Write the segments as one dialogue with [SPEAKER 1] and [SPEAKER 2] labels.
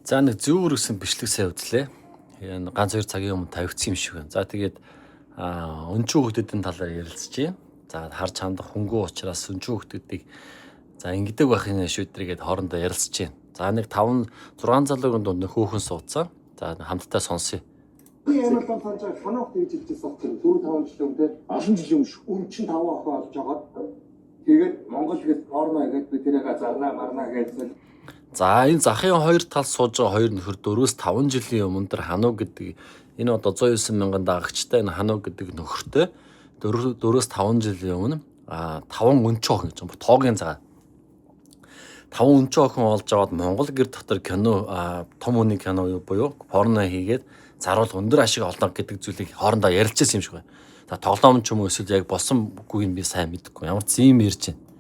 [SPEAKER 1] За нэг зөв үргэсэн бичлэг сайн үзлээ. Энэ ганц 2 цагийн өмнө тавигдсан юм шиг байна. За тэгээд өнчүү хөлтөдийн талаар ярилцчихъя. За харж хандах хөнгөө учраас өнчүү хөлтөдийг за ингэдэг байхын шийдвэргээд хоорондоо ярилцж байна. За нэг 5 6 залуугийн дунд нэг хөөхөн суудсан. За хамтдаа сонсъё.
[SPEAKER 2] Ямар л санаж ханах гэж хэлжсэн чинь 4 5 жил өмнө олон жилийн өмнө чин 5 охин олж агаад тэгээд Монгол гээд порно гээд би тэрийг зарнаа марнаа гэсэн.
[SPEAKER 1] За энэ захын хоёр тал сууж байгаа хоёр нөхөр 4-5 жилийн өмнө тэр хануу гэдэг энэ одоо 109 мянган дагагчтай энэ хануу гэдэг нөхөртэй 4-5 жилийн өмнө 5 өнчөө охин гэж юм. Тоогийн цагаа 5 өнчөө охин олж аваад Монгол гэр дотор кино том үний кино буюу порно хийгээд заруул өндөр ашиг олно гэдэг зүйлийг хоорондоо ярилцсан юм шиг байна. За тоглоом ч юм уу эсвэл яг босонгүй нь би сайн мэдэхгүй. Ямар ч юм ярьж байна.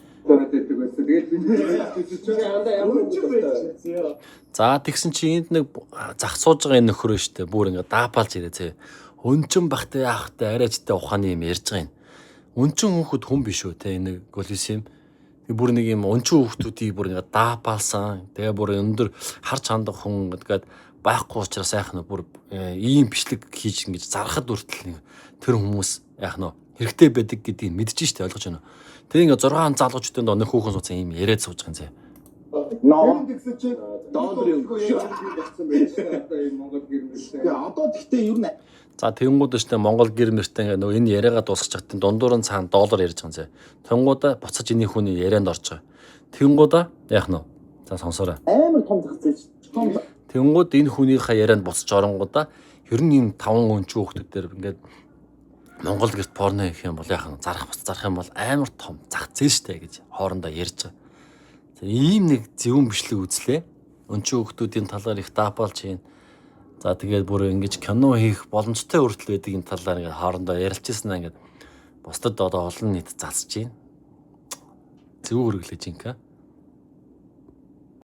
[SPEAKER 1] За тэгсэн чи энд нэг зах сууж байгаа энэ нөхөр штэ бүр ингээ даапалж ирээ зэ. Өнчин бахтай яахтай арайчтай ухааны юм ярьж байгаа юм. Өнчин хүүхэд хүн биш үү те энэ голис юм. Тэг бүр нэг юм өнчин хүүхдүүдийг бүр ингээ даапалсан. Тэгээ бүр өндөр харж хандах хүн гэдгээд байхгүй учраас яах нь бүр ийм бичлэг хийж ингэж зарахад хүртэл тэр хүмүүс яах нь хэрэгтэй байдаг гэдгийг мэдчихэж штэ ойлгож байна. Тэг ингээ 6 залуучуудын доо нэг хүүхэн суудсан юм яриад сууж байгаа юм зэ.
[SPEAKER 2] Ноо гэсэн чи долларын хөшөө болсон байж одоо энэ Монгол гэрмэлтэй. Одоо гэхдээ ер нь
[SPEAKER 1] за тэнгууд штэ Монгол гэрмэртэй ингээ нөгөө энэ яриагаа дуусгах чагтын дундуур нь цаана доллар ярьж байгаа юм зэ. Тэнгуудаа буцаж энэ хүний ярианд орж байгаа. Тэнгуудаа яах нь за сонсоорой.
[SPEAKER 2] амар том зах зээл.
[SPEAKER 1] Тэнгууд энэ хүнийхээ ярианд буцаж оронгуудаа ер нь юм 5 өнчүү хүүхдүүдээр ингээд Монгол гэрт порно хийх юм бол яах нь зарах юм бол амар том зах зээл штэ гэж хоорондоо ярьж байгаа. Ийм нэг зөвөн бичлэг үзлээ. Өнчөө хүүхдүүдийн талаар их даапалж байна. За тэгээд бүр ингэж кино хийх боломжтой хүртэл байдаг энэ талаар ингээд хоорондоо ярилцсан аа ингээд бусдад одоо олон нийт залсаж байна. Зөв үргэлж инка.